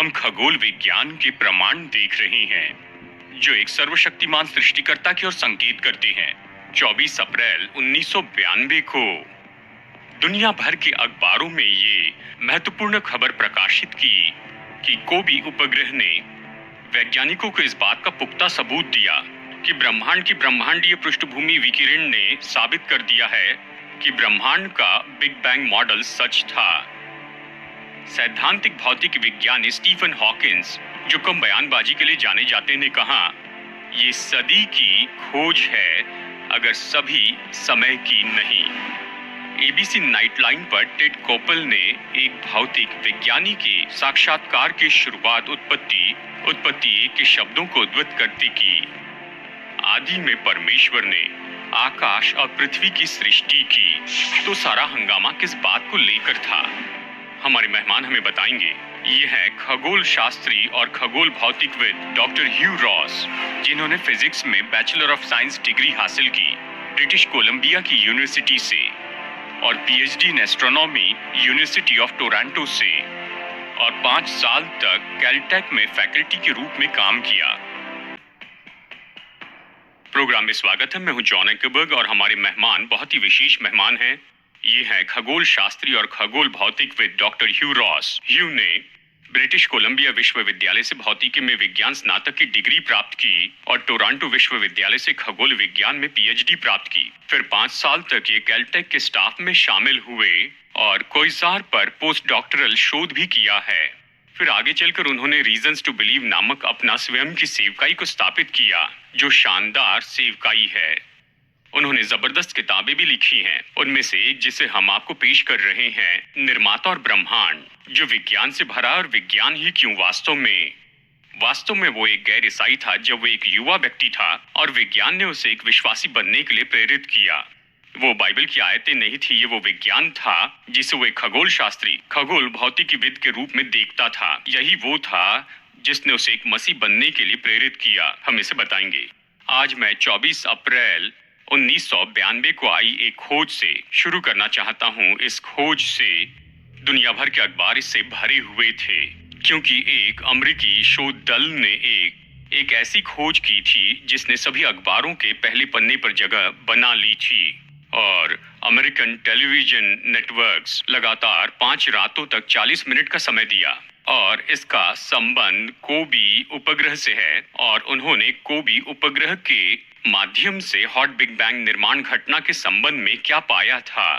हम खगोल विज्ञान के प्रमाण देख रहे हैं जो एक सर्वशक्तिमान सृष्टिकर्ता की ओर संकेत करते हैं। 24 अप्रैल 1992 को दुनिया भर के अखबारों में ये महत्वपूर्ण खबर प्रकाशित की कि कोबी उपग्रह ने वैज्ञानिकों को इस बात का पुख्ता सबूत दिया कि ब्रह्मांड की ब्रह्मांडीय पृष्ठभूमि विकिरण ने साबित कर दिया है कि ब्रह्मांड का बिग बैंग मॉडल सच था। सैद्धांतिक भौतिक विज्ञानी स्टीफन हॉकिंस, जो कम बयानबाजी के लिए जाने जाते, ने कहा, ये सदी की खोज है, अगर सभी समय की नहीं। एबीसी नाइटलाइन पर टेड कोपल ने एक भौतिक विज्ञानी के साक्षात्कार की शुरुआत उत्पत्ति के शब्दों को उद्धृत करते की। आदि में परमेश्वर ने आकाश और पृथ्वी की सृष्टि की, तो सारा हंगामा किस बात को लेकर था? हमारे मेहमान हमें बताएंगे। ये है खगोल शास्त्री और खगोल भौतिकविद डॉक्टर ह्यू रॉस, जिन्होंने फिजिक्स में बैचलर ऑफ साइंस डिग्री हासिल की ब्रिटिश कोलंबिया की यूनिवर्सिटी से और PhD in astronomy university of Toronto से, और 5 साल तक कैलटेक में फैकल्टी के रूप में काम किया। प्रोग्राम में स्वागत है। मैं हूं जॉन एकबर्ग और हमारे मेहमान बहुत ही विशेष मेहमान हैं। ये है खगोल शास्त्री और खगोल भौतिकविद डॉक्टर ह्यू रॉस। ह्यू ने ब्रिटिश कोलंबिया विश्वविद्यालय से भौतिकी में विज्ञान स्नातक की डिग्री प्राप्त की और टोरंटो विश्वविद्यालय से खगोल विज्ञान में पीएचडी प्राप्त की। फिर 5 साल तक ये कैलटेक के स्टाफ में शामिल हुए और क्वाइसार पर पोस्ट डॉक्टरल शोध भी किया है। फिर आगे चलकर उन्होंने रीजंस टू बिलीव नामक अपना स्वयं की सेवकाई को स्थापित किया, जो शानदार सेवकाई है। उन्होंने जबरदस्त किताबें भी लिखी हैं। उनमें से एक, जिसे हम आपको पेश कर रहे हैं, निर्माता और ब्रह्मांड, जो विज्ञान से भरा और विज्ञान ही क्यों। वास्तव में वो एक गैर ईसाई था जब वो एक युवा व्यक्ति था और विज्ञान ने उसे एक विश्वासी बनने के लिए प्रेरित किया। वो बाइबल की आयतें नहीं थी, ये वो विज्ञान था जिसे वो एक खगोल शास्त्री, खगोल भौतिकीविद के रूप में देखता था। यही वो था जिसने उसे एक मसीह बनने के लिए प्रेरित किया। हम इसे बताएंगे। आज मैं 24 अप्रैल 1992 को आई एक खोज से शुरू करना चाहता हूं। इस खोज से दुनिया भर के अखबार इससे भरे हुए थे, क्योंकि एक अमेरिकी शोध दल ने एक ऐसी खोज की थी जिसने सभी अखबारों के पहले पन्ने पर जगह बना ली थी। और अमेरिकन टेलीविजन नेटवर्क्स लगातार 5 रातों तक 40 मिनट का समय दिया, और इसका संबंध कोबी उपग्रह से है। और उन्होंने कोबी उपग्रह के माध्यम से हॉट बिग बैंग निर्माण घटना के संबंध में क्या पाया था।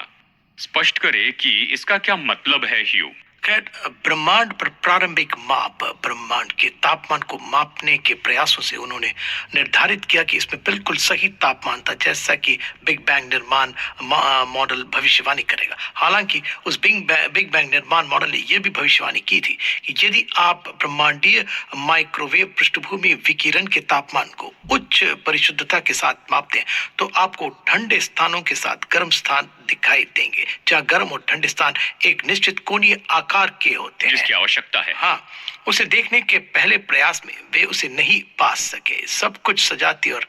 स्पष्ट करे कि इसका क्या मतलब है ह्यू। खैर, ब्रह्मांड पर प्रारंभिक माप, ब्रह्मांड के तापमान को मापने के प्रयासों से उन्होंने निर्धारित किया कि इसमें बिल्कुल सही तापमान था, जैसा कि बिग बैंग निर्माण मॉडल भविष्यवाणी करेगा। हालांकि उस बिग बैंग निर्माण मॉडल ने यह भी भविष्यवाणी की थी कि यदि आप ब्रह्मांडीय माइक्रोवेव पृष्ठभूमि विकिरण के तापमान को उच्च परिशुद्धता के साथ मापते हैं तो आपको ठंडे स्थानों के साथ गर्म स्थान दिखाई देंगे, जहाँ गर्म और ठंडे स्थान एक निश्चित कोणीय आकार के होते हैं, जिसकी आवश्यकता है। हाँ, उसे देखने के पहले प्रयास में वे उसे नहीं पा सके। सब कुछ सजाती और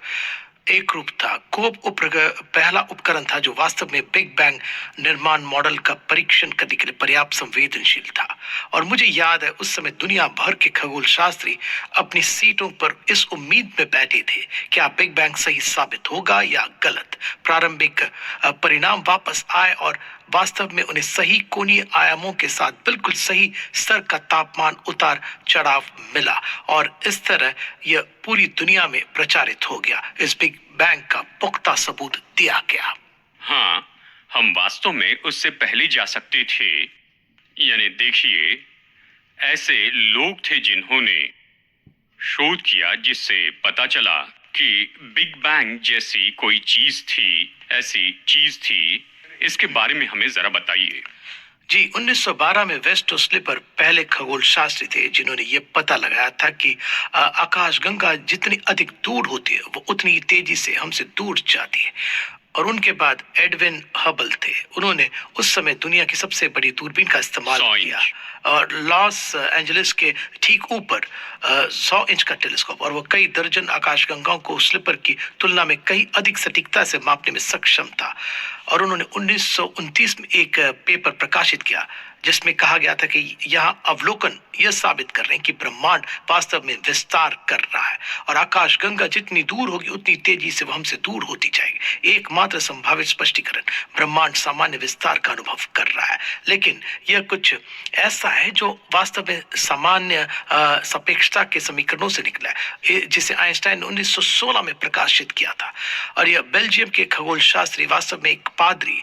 एक रूप था। कोब उपग्रह पहला उपकरण था जो वास्तव में बिग बैंग निर्माण मॉडल का परीक्षण करने के लिए पर्याप्त संवेदनशील था। और मुझे याद है उस समय दुनिया भर के खगोल शास्त्री अपनी सीटों पर इस उम्मीद में बैठे थे कि क्या बिग बैंग सही साबित होगा या गलत। प्रारंभिक परिणाम वापस आए और वास्तव में उन्हें सही कोणीय आयामों के साथ बिल्कुल सही स्तर का तापमान उतार चढ़ाव मिला, और इस तरह यह पूरी दुनिया में प्रचारित हो गया। इस बिग बैंग का पुख्ता सबूत दिया गया। हाँ, हम वास्तव में उससे पहले जा सकते थे। यानी देखिए, ऐसे लोग थे जिन्होंने शोध किया जिससे पता चला कि बिग बैंग जैसी कोई चीज थी, ऐसी चीज थी। इसके बारे में हमें जरा बताइए। जी, 1912 में वेस्टो स्लिपर पहले खगोल शास्त्री थे जिन्होंने ये पता लगाया था कि आकाशगंगा जितनी अधिक दूर होती है वो उतनी ही तेजी से हमसे दूर जाती है। और उनके बाद एडविन हबल थे। उन्होंने उस समय दुनिया की सबसे बड़ी दूरबीन का इस्तेमाल किया और लॉस एंजलिस के ठीक ऊपर 100 इंच का टेलीस्कोप, और वो कई दर्जन आकाशगंगाओं को स्लिपर की तुलना में कई अधिक सटीकता से मापने में सक्षम था। और उन्होंने 1929 में एक पेपर प्रकाशित किया जिसमें कहा गया था कि यहाँ अवलोकन यह साबित कर रहे हैं कि ब्रह्मांड वास्तव में विस्तार कर रहा है और आकाशगंगा जितनी दूर होगी उतनी तेजी से वह हमसे दूर होती जाएगी। एकमात्र संभावित स्पष्टीकरण, ब्रह्मांड सामान्य विस्तार का अनुभव कर रहा है, लेकिन यह कुछ ऐसा है जो वास्तव में सामान्य सापेक्षता के समीकरणों से निकला है, जिसे आइंस्टाइन ने 1916 में प्रकाशित किया था। और यह बेल्जियम के खगोल शास्त्री वास्तव में एक पादरी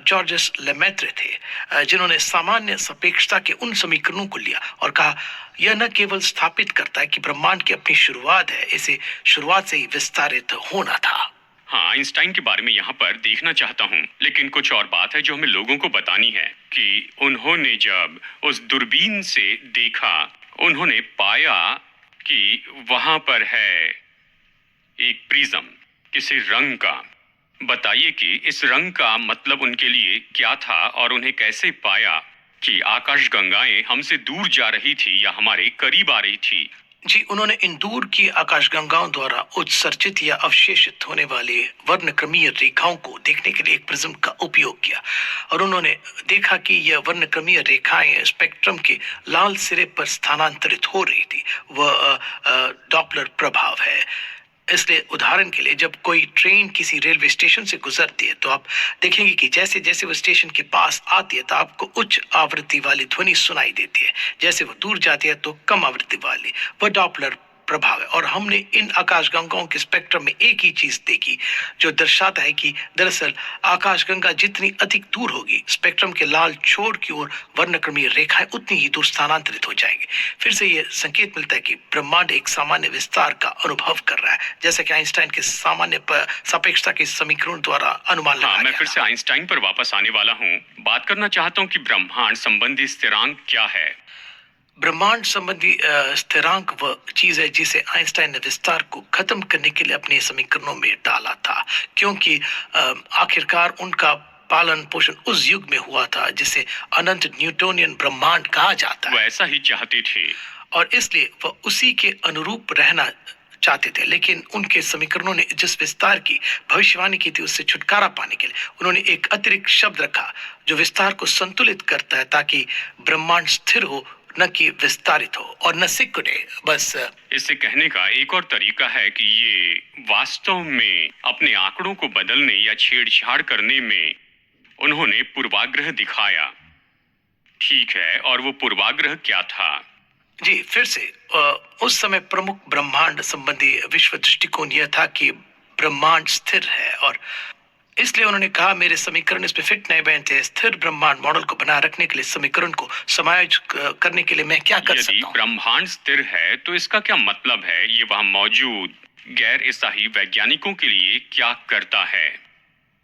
जॉर्जस लेमेत्रे थे, जिन्होंने सामान्य सापेक्षता के उन समीकरणों को लिया और कहा यह न केवल स्थापित करता है कि ब्रह्मांड की अपनी शुरुआत है, इसे शुरुआत से ही विस्तारित होना था। हाँ, आइंस्टाइन के बारे में यहाँ पर देखना चाहता हूँ, लेकिन कुछ और बात है जो हमें लोगों को बतानी है कि उन्होंने जब उस दूरबीन से देखा, उन्होंने पाया कि वहां पर है एक प्रिज्म किसी रंग का। बताइए कि इस रंग का मतलब उनके लिए क्या था और उन्हें कैसे पाया कि आकाशगंगाएं हमसे दूर जा रही थी या हमारे करीब आ रही थी। जी, उन्होंने इन दूर की आकाशगंगाओं द्वारा उत्सर्जित या अवशेषित होने वाले वर्णक्रमीय रेखाओं को देखने के लिए एक प्रिज्म का उपयोग किया और उन्होंने देखा कि यह वर्णक्रमीय रेखाएं स्पेक्ट्रम के लाल सिरे पर स्थानांतरित हो रही थी। वह डॉपलर प्रभाव है। इसलिए उदाहरण के लिए जब कोई ट्रेन किसी रेलवे स्टेशन से गुजरती है तो आप देखेंगे कि जैसे जैसे वो स्टेशन के पास आती है तो आपको उच्च आवृत्ति वाली ध्वनि सुनाई देती है, जैसे वो दूर जाती है तो कम आवृत्ति वाली। वह डॉपलर प्रभाव है। और हमने इन आकाशगंगाओं के स्पेक्ट्रम में एक ही चीज देखी जो दर्शाता है कि दरअसल आकाशगंगा जितनी अधिक दूर होगी, स्पेक्ट्रम के लाल छोर की ओर वर्णक्रमीय रेखाएं उतनी ही दूर स्थानांतरित हो जाएंगी। फिर से यह संकेत मिलता है कि ब्रह्मांड एक सामान्य विस्तार का अनुभव कर रहा है, जैसा कि आइंस्टाइन के सामान्य सापेक्षता के समीकरण द्वारा अनुमान लगाया गया। मैं फिर से आइंस्टाइन पर वापस आने वाला हूँ। बात करना चाहता हूँ कि ब्रह्मांड संबंधी स्थिरांक क्या है। ब्रह्मांड संबंधी स्थिरांक वह चीज है जिसे आइंस्टाइन ने विस्तार को खत्म करने के लिए अपने समीकरणों में डाला था, क्योंकि आखिरकार उनका पालन पोषण उस युग में हुआ था जिसे अनंत न्यूटोनियन ब्रह्मांड कहा जाता है। वो ऐसा ही चाहते थे और इसलिए वह उसी के अनुरूप रहना चाहते थे, लेकिन उनके समीकरणों ने जिस विस्तार की भविष्यवाणी की थी उससे छुटकारा पाने के लिए उन्होंने एक अतिरिक्त शब्द रखा जो विस्तार को संतुलित करता है, ताकि ब्रह्मांड स्थिर हो, न कि विस्तारित हो और न सिकुड़े। बस इसे कहने का एक और तरीका है कि ये वास्तव में अपने आंकड़ों को बदलने या छेड़छाड़ करने में उन्होंने पूर्वाग्रह दिखाया। ठीक है, और वो पूर्वाग्रह क्या था? जी, फिर से उस समय प्रमुख ब्रह्मांड संबंधी विश्व दृष्टिकोण यह था कि ब्रह्मांड स्थिर है और इसलिए उन्होंने कहा मेरे समीकरण इस पे फिट नहीं बैठते। स्थिर ब्रह्मांड मॉडल को बनाए रखने के लिए समीकरण को समायोजित करने के लिए मैं क्या कर सकता हूँ? ब्रह्मांड स्थिर है तो इसका क्या मतलब है? ये वहां मौजूद गैर ईसाई वैज्ञानिकों के लिए क्या करता है?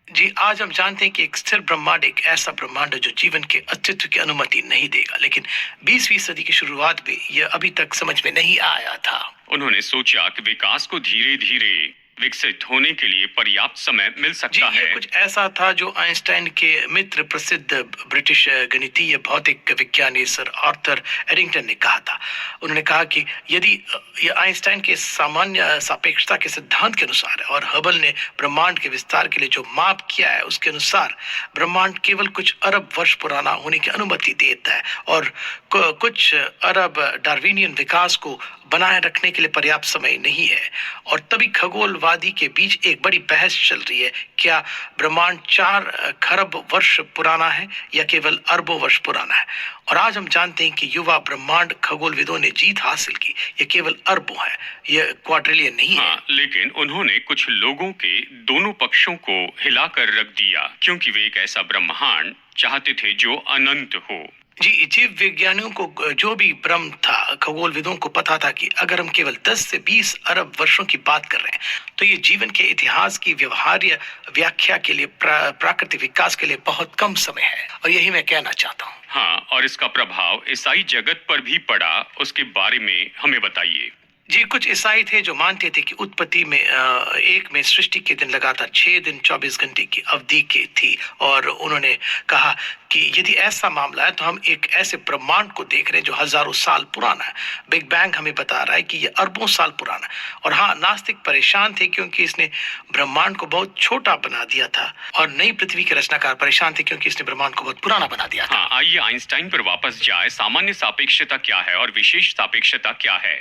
जी, आज हम जानते हैं कि एक स्थिर ब्रह्मांड एक ऐसा ब्रह्मांड है जो जीवन के अस्तित्व की अनुमति नहीं देगा, लेकिन 20वीं सदी की शुरुआत में यह अभी तक समझ में नहीं आया था। उन्होंने सोचा कि विकास को धीरे धीरे विकसित होने के लिए पर्याप्त समय मिल सकता है। ये कुछ ऐसा था जो आइंस्टाइन के मित्र प्रसिद्ध ब्रिटिश गणितीय भौतिक विज्ञानी सर आर्थर एडिंगटन ने कहा था। उन्होंने कहा कि यदि यह आइंस्टाइन के सामान्य सापेक्षता के सिद्धांत के अनुसार है और हबल ने ब्रह्मांड के विस्तार के लिए जो माप किया है उसके अनुसार ब्रह्मांड केवल कुछ अरब वर्ष पुराना होने की अनुमति देता है और कुछ अरब डार्विनियन विकास को बनाए रखने के लिए पर्याप्त समय नहीं है। और तभी खगोलवादी के बीच एक बड़ी बहस चल रही है, क्या ब्रह्मांड 4 खरब वर्ष पुराना है या केवल अरबों वर्ष पुराना है? और आज हम जानते हैं कि युवा ब्रह्मांड खगोलविदों ने जीत हासिल की, यह केवल अरबों है, यह क्वाड्रिलियन नहीं है। लेकिन उन्होंने कुछ लोगों के दोनों पक्षों को हिलाकर रख दिया, क्योंकि वे एक ऐसा ब्रह्मांड चाहते थे जो अनंत हो। जी, जीव विज्ञानियों को जो भी भ्रम था, खगोलविदों को पता था कि अगर हम केवल 10 से 20 अरब वर्षों की बात कर रहे हैं तो ये जीवन के इतिहास की व्यवहार्य व्याख्या के लिए प्राकृतिक विकास के लिए बहुत कम समय है। और यही मैं कहना चाहता हूँ। हाँ, और इसका प्रभाव ईसाई जगत पर भी पड़ा, उसके बारे में हमें बताइए। जी, कुछ ईसाई थे जो मानते थे कि उत्पत्ति में एक में सृष्टि के दिन लगातार 6 दिन 24 घंटे की अवधि की थी, और उन्होंने कहा कि यदि ऐसा मामला है तो हम एक ऐसे ब्रह्मांड को देख रहे हैं जो हजारों साल पुराना है। बिग बैंग हमें बता रहा है कि ये अरबों साल पुराना है। और हाँ, नास्तिक परेशान थे क्योंकि इसने ब्रह्मांड को बहुत छोटा बना दिया था, और नई पृथ्वी के रचनाकार परेशान थे क्योंकि इसने ब्रह्मांड को बहुत पुराना बना दिया था। हाँ, आइए आइंस्टाइन पर वापस जाए। सामान्य सापेक्षता क्या है और विशेष सापेक्षता क्या है?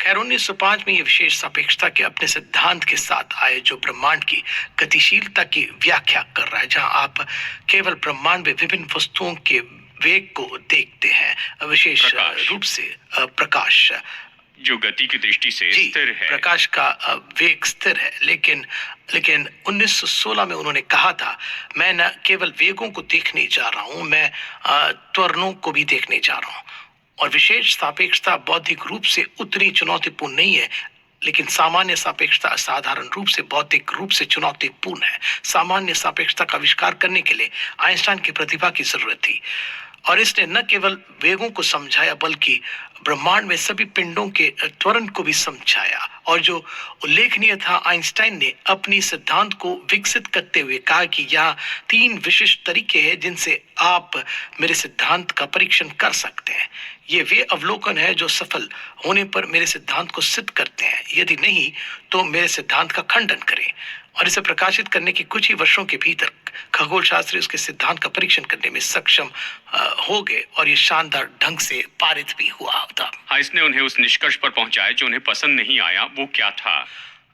खैर, 1905 में ये विशेष सापेक्षता के अपने सिद्धांत के साथ आए जो ब्रह्मांड की गतिशीलता की व्याख्या कर रहा है, जहां आप केवल ब्रह्मांड में विभिन्न वस्तुओं के वेग को देखते हैं, विशेष प्रकाश। रूप से प्रकाश। जो गति की दृष्टि से जी, स्थिर है। प्रकाश का वेग स्थिर है, लेकिन लेकिन 1916 में उन्होंने कहा था, मैं न केवल वेगों को देखने जा रहा हूं, मैं त्वरणों को भी देखने जा रहा हूं। और विशेष सापेक्षता बौद्धिक रूप से उतनी चुनौतीपूर्ण नहीं है, लेकिन सामान्य सापेक्षता साधारण रूप से बौद्धिक रूप से चुनौतीपूर्ण है। सामान्य सापेक्षता का आविष्कार करने के लिए आइंस्टाइन की प्रतिभा की जरूरत थी, और इसने न केवल वेगों को समझाया बल्कि ब्रह्मांड में सभी पिंडों के त्वरण को भी समझाया। और जो उल्लेखनीय था, आइंस्टाइन ने अपनी सिद्धांत को विकसित करते हुए कहा कि यहाँ 3 विशिष्ट तरीके हैं जिनसे आप मेरे सिद्धांत का परीक्षण कर सकते हैं। ये वे अवलोकन है जो सफल होने पर मेरे सिद्धांत को सिद्ध करते हैं, यदि नहीं तो मेरे सिद्धांत का खंडन करें। और इसे प्रकाशित करने के कुछ ही वर्षों के भीतर खगोल शास्त्री उसके सिद्धांत का परीक्षण करने में सक्षम हो गए, और ये शानदार ढंग से पारित भी हुआ था। हाँ, इसने उन्हें उस निष्कर्ष पर पहुंचाया जो उन्हें पसंद नहीं आया। वो क्या था?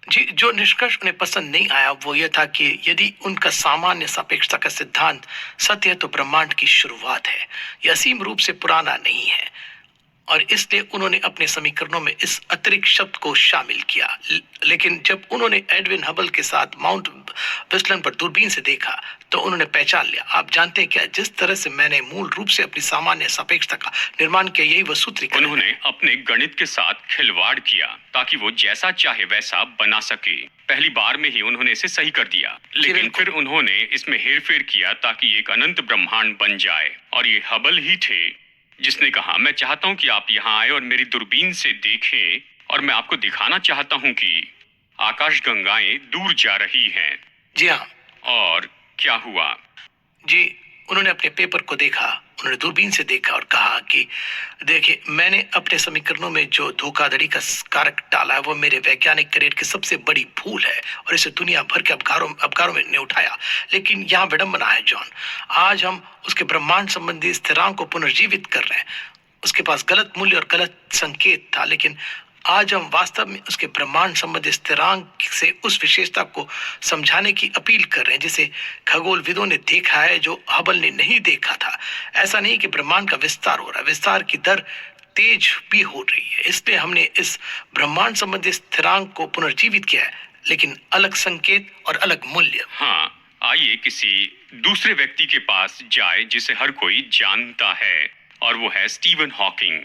जी, जो निष्कर्ष उन्हें पसंद नहीं आया वो यह था कि यदि उनका सामान्य सापेक्षता का सिद्धांत सत्य है तो ब्रह्मांड की शुरुआत है, यह असीम रूप से पुराना नहीं है। और इसलिए उन्होंने अपने समीकरणों में इस अतिरिक्त शब्द को शामिल किया। लेकिन जब उन्होंने एडविन हबल के साथ माउंट विस्लन पर दूरबीन से देखा तो उन्होंने पहचान लिया। आप जानते हैं क्या, जिस तरह से मैंने मूल रूप से अपनी सामान्य सापेक्षता का निर्माण किया, यही वह सूत्रीकरण है। उन्होंने अपने गणित के साथ खिलवाड़ किया ताकि वो जैसा चाहे वैसा बना सके। पहली बार में ही उन्होंने इसे सही कर दिया, लेकिन फिर उन्होंने इसमें हेरफेर किया ताकि एक अनंत ब्रह्मांड बन जाए। और ये हबल ही थे जिसने कहा, मैं चाहता हूं कि आप यहाँ आए और मेरी दूरबीन से देखें, और मैं आपको दिखाना चाहता हूं कि आकाश गंगाएं दूर जा रही हैं। जी हाँ। और क्या हुआ? जी, उन्होंने अपने पेपर को देखा, उन्होंने दूरबीन से देखा और कहा कि देखिए, मैंने अपने समीकरणों में जो धोखाधड़ी का कारक डाला है वो मेरे वैज्ञानिक करियर की सबसे बड़ी भूल है, और इसे दुनिया भर के अपकारों में ने उठाया। लेकिन यहाँ विडंबना है जॉन, आज हम उसके ब्रह्मांड संबंधी स्थिरांक को पुनर्जीवित कर रहे हैं। उसके पास गलत मूल्य और गलत संकेत था, लेकिन आज हम वास्तव में उसके ब्रह्मांड संबंधी स्थिरांक से उस विशेषता को समझाने की अपील कर रहे हैं जिसे खगोलविदों ने देखा है जो हबल ने नहीं देखा था। ऐसा नहीं कि ब्रह्मांड का विस्तार हो रहा है, विस्तार की दर तेज भी हो रही है। इसलिए हमने इस ब्रह्मांड संबंधी स्थिरांक को पुनर्जीवित किया है, लेकिन अलग संकेत और अलग मूल्य। हाँ, आइए किसी दूसरे व्यक्ति के पास जाए जिसे हर कोई जानता है, और वो है स्टीवन हॉकिंग।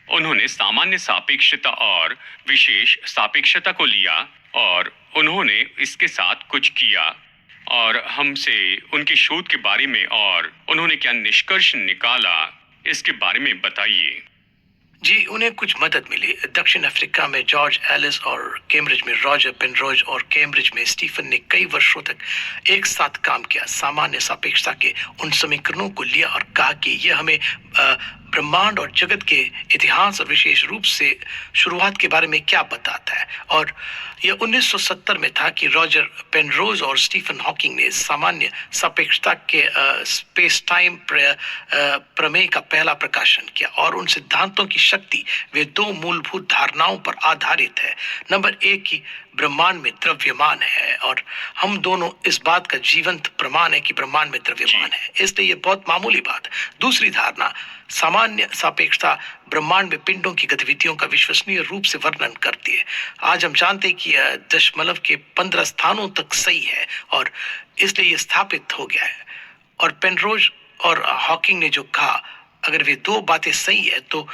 उन्होंने सामान्य सापेक्षता और विशेष सापेक्षता को लिया और उन्होंने इसके साथ कुछ किया, और हमसे उनके शोध के बारे में और उन्होंने क्या निष्कर्ष निकाला इसके बारे में बताइए। जी, उन्हें कुछ मदद मिली। दक्षिण अफ्रीका में जॉर्ज एलिस और कैम्ब्रिज में रॉजर पेनरोज और कैम्ब्रिज में स्टीफन ने कई वर्षों तक एक साथ काम किया। सामान्य सापेक्षता के उन समीकरणों को लिया और कहा कि यह हमें ब्रह्मांड और जगत के इतिहास और विशेष रूप से शुरुआत के बारे में क्या बताता है। और यह 1970 में था कि रॉजर पेनरोज और स्टीफन हॉकिंग ने सामान्य सापेक्षता के स्पेस टाइम प्रमेय का पहला प्रकाशन किया, और उन सिद्धांतों की शक्ति वे 2 मूलभूत धारणाओं पर आधारित है। नंबर 1 की ब्रह्मांड में द्रव्यमान है, और हम दोनों इस बात का जीवंत प्रमाण है कि ब्रह्मांड में द्रव्यमान है, इसलिए यह बहुत मामूली बात है। दूसरी धारणा, सामान्य सापेक्षता ब्रह्मांड में पिंडों की गतिविधियों का विश्वसनीय रूप से वर्णन करती है। आज हम जानते हैं कि यह दशमलव के 15 स्थानों तक सही है, और इसलिए यह स्थापित हो गया है। और पेनरोज और हॉकिंग ने जो कहा, अगर वे 2 बातें सही है तो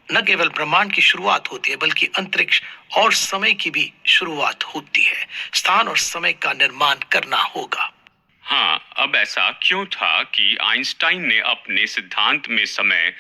न केवल ब्रह्मांड की शुरुआत होती है बल्कि अंतरिक्ष और समय की भी शुरुआत होती है। स्थान और समय का निर्माण करना होगा। हाँ, अब ऐसा क्यों था कि आइंस्टाइन ने अपने सिद्धांत में समय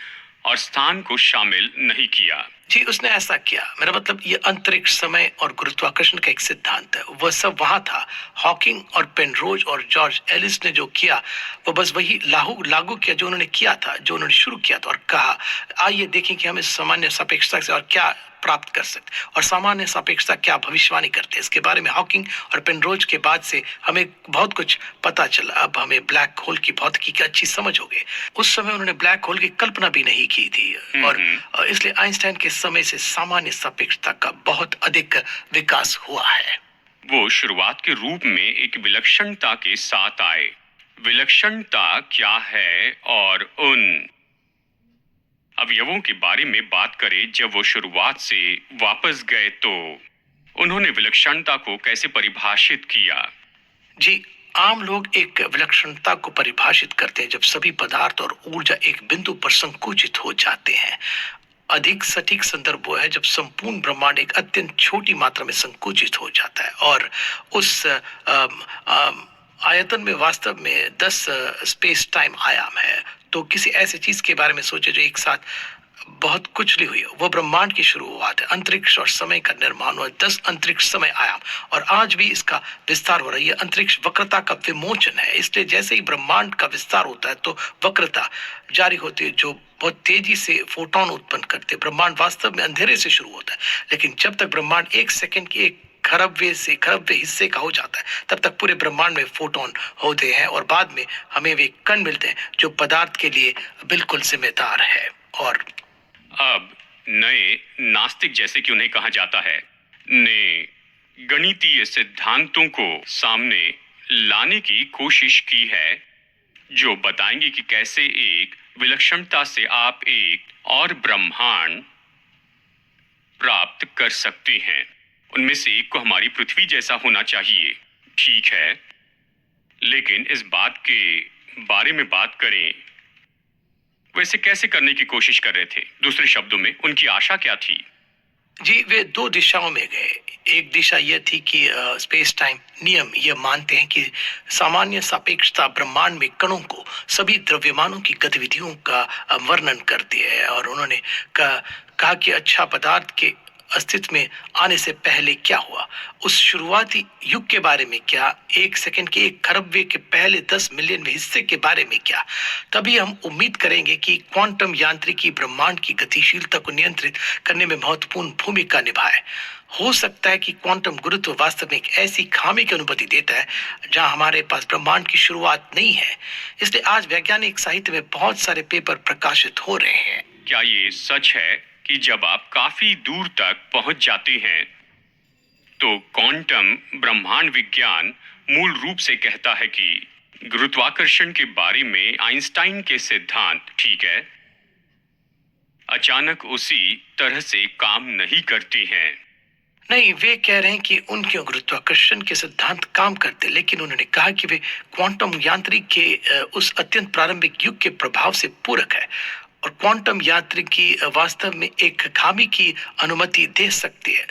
और स्थान को शामिल नहीं किया? जी, उसने ऐसा किया। मेरा मतलब ये अंतरिक्ष, समय और गुरुत्वाकर्षण का एक सिद्धांत है। वह सब वहाँ था। हॉकिंग और पेनरोज और जॉर्ज एलिस ने जो किया, वो बस वही लागू लागू किया जो उन्होंने किया था, जो उन्होंने शुरू किया था, और कहा, आइए देखें कि हम इस सामान्य सापेक्षता से और क्या प्राप्त कर सकते हैं, और सामान्य सापेक्षता क्या भविष्यवाणी करते हैं। इसके बारे में हॉकिंग और पेनरोज के बाद से हमें बहुत कुछ पता चला। अब हमें ब्लैक होल की भौतिकी की अच्छी समझ हो गई। उस समय उन्होंने ब्लैक होल की कल्पना भी नहीं की थी, और इसलिए आइंस्टाइन के समय से सामान्य सापेक्षता का बहुत अधिक विकास हुआ है। वो शुरुआत के रूप में एक विलक्षणता के साथ आए। विलक्षणता क्या है और उन अवयवों के बारे में बात करें। जब वो शुरुआत से वापस गए तो उन्होंने विलक्षणता को कैसे परिभाषित किया? जी, आम लोग एक विलक्षणता को परिभाषित करते हैं जब सभी पदार्थ और ऊर्जा एक बिंदु पर संकुचित हो जाते हैं। अधिक सटीक संदर्भ वो है जब संपूर्ण ब्रह्मांड एक अत्यंत छोटी मात्रा में संकुचित हो जाता है, और उस आयतन में वास्तव में 10 स्पेस टाइम आयाम है। तो किसी ऐसी चीज के बारे में सोचे जो एक साथ बहुत कुछ ली हुई है, वो ब्रह्मांड की शुरुआत है। अंतरिक्ष और समय का निर्माण हुआ 10 अंतरिक्ष समय आयाम, और आज भी इसका विस्तार हो रहा है। ये अंतरिक्ष वक्रता का विमोचन है। इसलिए जैसे ही ब्रह्मांड का विस्तार होता है तो वक्रता जारी होती है, जो बहुत तेजी से फोटोन उत्पन्न करते हैं। ब्रह्मांड वास्तव में अंधेरे से शुरू होता है, लेकिन जब तक ब्रह्मांड एक सेकंड की एक खरबवे हिस्से का हो जाता है, तब तक पूरे ब्रह्मांड में फोटोन होते हैं, और बाद में हमें वे कण मिलते हैं जो पदार्थ के लिए बिल्कुल जिम्मेदार है। और अब नए नास्तिक, जैसे कि उन्हें कहा जाता है, ने गणितीय सिद्धांतों को सामने लाने की कोशिश की है जो बताएंगे कि कैसे एक विलक्षणता से आप एक और ब्रह्मांड प्राप्त कर सकते हैं। उनमें से एक को हमारी पृथ्वी जैसा होना चाहिए, ठीक है, लेकिन इस बात के बारे में बात करें, वैसे कैसे करने की कोशिश कर रहे थे? दूसरे शब्दों में उनकी आशा क्या थी? जी, वे दो दिशाओं में गए। एक दिशा यह थी कि स्पेस टाइम नियम यह मानते हैं कि सामान्य सापेक्षता ब्रह्मांड में कणों को, सभी द्रव्यमानों की गतिविधियों का वर्णन करती है, और उन्होंने कहा कि अच्छा, पदार्थ के अस्तित्व में आने से पहले क्या हुआ, उस शुरुआती युग के बारे में क्या, एक सेकंड के एक खरबवे के पहले 10 मिलियनवें हिस्से के बारे में क्या। तभी हम उम्मीद करेंगे कि क्वांटम यांत्रिकी ब्रह्मांड की गतिशीलता को नियंत्रित करने में महत्वपूर्ण भूमिका निभाए। हो सकता है कि क्वांटम गुरुत्व वास्तव में एक ऐसी खामी की अनुमति देता है जहां हमारे पास ब्रह्मांड की शुरुआत नहीं है। इसलिए आज वैज्ञानिक साहित्य में बहुत सारे पेपर प्रकाशित हो रहे हैं। क्या ये सच है कि जब आप काफी दूर तक पहुंच जाते हैं तो क्वांटम ब्रह्मांड विज्ञान मूल रूप से कहता है कि गुरुत्वाकर्षण के बारे में आइंस्टाइन के सिद्धांत, ठीक है, अचानक उसी तरह से काम नहीं करते हैं? नहीं, वे कह रहे हैं कि उनके गुरुत्वाकर्षण के सिद्धांत काम करते, लेकिन उन्होंने कहा कि वे क्वांटम यांत्रिकी के उस अत्यंत प्रारंभिक युग के प्रभाव से पूरक है, और क्वांटम यांत्रिकी वास्तव में एक खामी की अनुमति दे सकती है।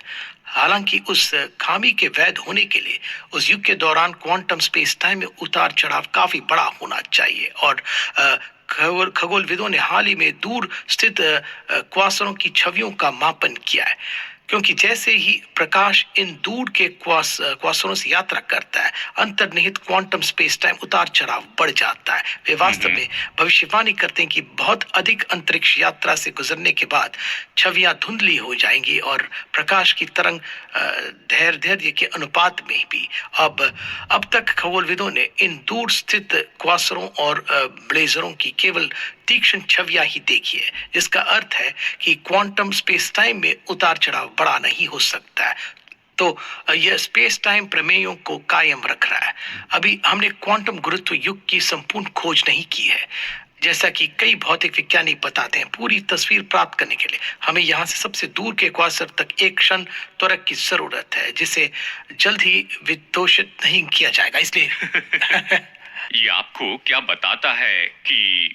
हालांकि उस खामी के वैध होने के लिए उस युग के दौरान क्वांटम स्पेस टाइम में उतार चढ़ाव काफी बड़ा होना चाहिए, और खगोलविदों ने हाल ही में दूर स्थित क्वासरों की छवियों का मापन किया है, क्योंकि जैसे ही प्रकाश इन दूर के क्वासरों से यात्रा करता है, अंतर्निहित क्वांटम स्पेस टाइम उतार चढ़ाव बढ़ जाता है। वे वास्तव में भविष्यवाणी करते हैं कि बहुत अधिक अंतरिक्ष यात्रा से गुजरने के बाद छवियां धुंधली हो जाएंगी, और प्रकाश की तरंग धैर्य के अनुपात में भी। अब तक खगोलविदों ने इन दूर स्थित क्वासरों और ब्लेजरों की केवल तीक्ष्ण छवियां ही देखी है, जिसका अर्थ है कि क्वांटम स्पेस टाइम में उतार चढ़ाव बड़ा नहीं हो सकता है। तो यह स्पेस टाइम प्रमेयों को कायम रख रहा है। अभी हमने क्वांटम गुरुत्व युग की संपूर्ण खोज नहीं की है। जैसा कि कई भौतिक वैज्ञानिक बताते हैं, पूरी तस्वीर प्राप्त करने के लिए हमें यहाँ से सबसे दूर के क्वासर तक एक क्षण त्वरक की जरूरत है, जिसे जल्द ही विदोषित नहीं किया जाएगा। इसलिए ये आपको क्या बताता है कि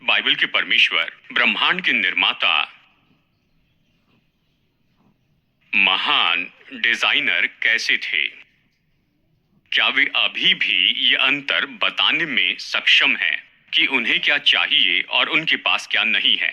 बाइबल के परमेश्वर, ब्रह्मांड के निर्माता, महान डिजाइनर कैसे थे? क्या वे अभी भी ये अंतर बताने में सक्षम हैं कि उन्हें क्या चाहिए और उनके पास क्या नहीं है?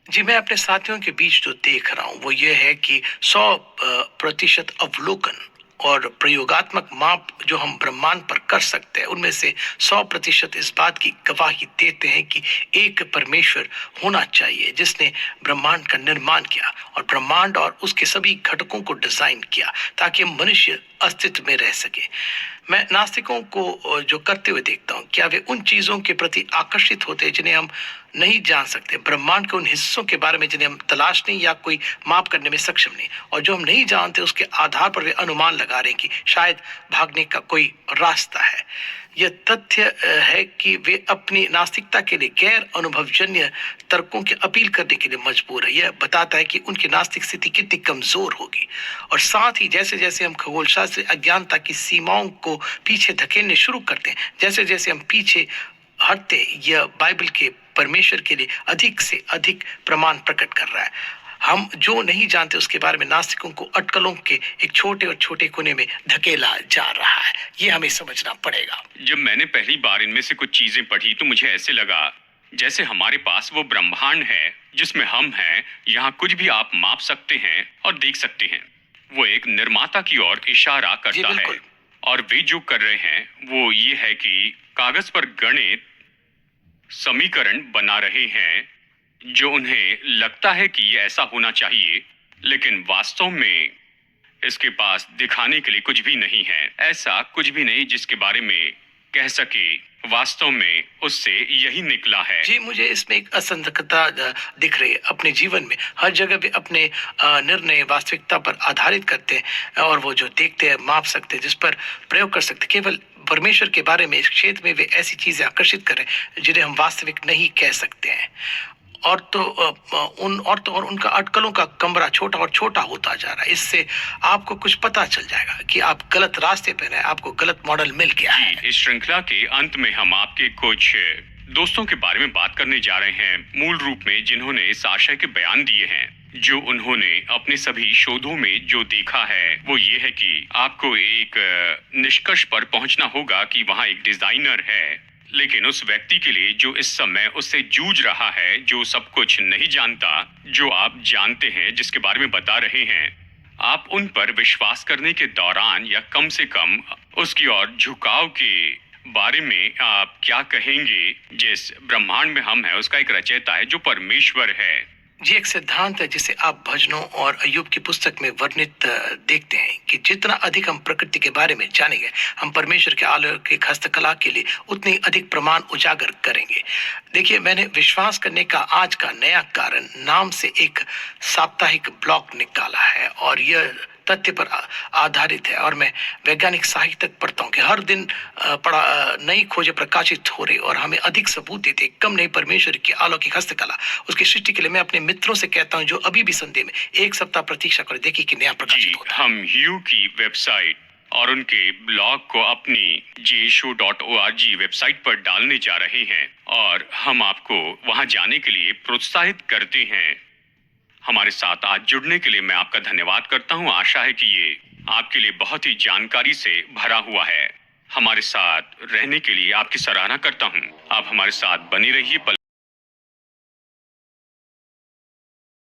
जी, मैं अपने साथियों के बीच जो देख रहा हूँ वो ये है कि 100% अवलोकन और प्रयोगात्मक माप जो हम ब्रह्मांड पर कर सकते हैं उनमें से 100% इस बात की गवाही देते हैं कि एक परमेश्वर होना चाहिए जिसने ब्रह्मांड का निर्माण किया और ब्रह्मांड और उसके सभी घटकों को डिजाइन किया ताकि मनुष्य अस्तित्व में रह सके। मैं नास्तिकों को जो करते हुए देखता हूँ, क्या वे उन चीजों के प्रति आकर्षित होते हैं जिन्हें हम नहीं जान सकते, ब्रह्मांड के उन हिस्सों के बारे में जिन्हें हम तलाश नहीं या कोई माप करने में सक्षम नहीं, और जो हम नहीं जानते उसके आधार पर वे अनुमान लगा रहे हैं कि शायद भागने का कोई रास्ता है। यह तथ्य है कि वे अपनी नास्तिकता के लिए गैर अनुभवजन्य तर्कों की अपील करने के लिए मजबूर है। यह बताता है कि उनकी नास्तिक स्थिति कितनी कमजोर होगी। और साथ ही जैसे जैसे हम खगोलशास्त्र अज्ञानता की सीमाओं को पीछे धकेलने शुरू करते हैं, जैसे जैसे हम पीछे हटते, यह बाइबल के परमेश्वर के लिए अधिक से अधिक प्रमाण प्रकट कर रहा है। हम जो नहीं जानते उसके बारे में नास्तिकों को अटकलों के एक छोटे और छोटे कोने में धकेला जा रहा है। ये हमें समझना पड़ेगा। जब मैंने पहली बार इनमें से कुछ चीजें पढ़ी तो मुझे ऐसे लगा जैसे हमारे पास वो ब्रह्मांड है जिसमें हम हैं, यहाँ कुछ भी आप माप सकते हैं और देख सकते हैं। वो एक निर्माता की ओर इशारा जी करता है बिल्कुल। और वे जो कर रहे हैं वो ये है कि कागज पर गणित समीकरण बना रहे हैं जो उन्हें लगता है कि ये ऐसा होना चाहिए, लेकिन वास्तव में इसके पास दिखाने के लिए कुछ भी नहीं है। ऐसा कुछ भी नहीं जिसके बारे में कह सके वास्तव में उससे यही निकला है। जी, मुझे इसमें एक असंगतता दिख रही है। अपने जीवन में हर जगह वे अपने निर्णय वास्तविकता पर आधारित करते हैं और वो जो देखते हैं माप सकते हैं जिस पर प्रयोग कर सकते हैं। केवल परमेश्वर के बारे में इस क्षेत्र में वे ऐसी चीजें आकर्षित करें जिन्हें हम वास्तविक नहीं कह सकते हैं। और तो और उनका अटकलों का कमरा छोटा और छोटा होता जा रहा है। इससे आपको कुछ पता चल जाएगा कि आप गलत रास्ते पर हैं, आपको गलत मॉडल मिल गया है। इस श्रृंखला के अंत में हम आपके कुछ दोस्तों के बारे में बात करने जा रहे हैं, मूल रूप में जिन्होंने इस आशय के बयान दिए हैं जो उन्होंने अपने सभी शोधों में जो देखा है वो ये है कि आपको एक निष्कर्ष पर पहुंचना होगा कि वहां एक डिजाइनर है, लेकिन उस व्यक्ति के लिए जो इस समय उससे जूझ रहा है, जो सब कुछ नहीं जानता जो आप जानते हैं, जिसके बारे में बता रहे हैं, आप उन पर विश्वास करने के दौरान या कम से कम उसकी ओर झुकाव के बारे में आप क्या कहेंगे? जिस ब्रह्मांड में हम हैं उसका एक रचयिता है जो परमेश्वर है। जी, एक सिद्धांत है जिसे आप भजनों और अय्यूब की पुस्तक में वर्णित देखते हैं कि जितना अधिक हम प्रकृति के बारे में जानेंगे, हम परमेश्वर के अलौकिक हस्तकला के लिए उतनी अधिक प्रमाण उजागर करेंगे। देखिए, मैंने विश्वास करने का आज का नया कारण नाम से एक साप्ताहिक ब्लॉग निकाला है और यह तथ्य पर आधारित है। और मैं वैज्ञानिक साहित्य तक पढ़ता हूँ कि हर दिन नई खोजें प्रकाशित हो रही और हमें अधिक सबूत देते, कम नहीं, परमेश्वर की अलौकिक हस्तकला उसकी सृष्टि के लिए। मैं अपने मित्रों से कहता हूँ जो अभी भी संदेह में, एक सप्ताह प्रतीक्षा करें, देखिए कि नया प्रकाशित होता है। हम ह्यू की वेबसाइट और उनके ब्लॉग को अपनी jshow.org वेबसाइट पर डालने जा रहे हैं और हम आपको वहां जाने के लिए प्रोत्साहित करते हैं। हमारे साथ आज जुड़ने के लिए मैं आपका धन्यवाद करता हूं। आशा है कि ये आपके लिए बहुत ही जानकारी से भरा हुआ है। हमारे साथ रहने के लिए आपकी सराहना करता हूं। आप हमारे साथ बने रहिए।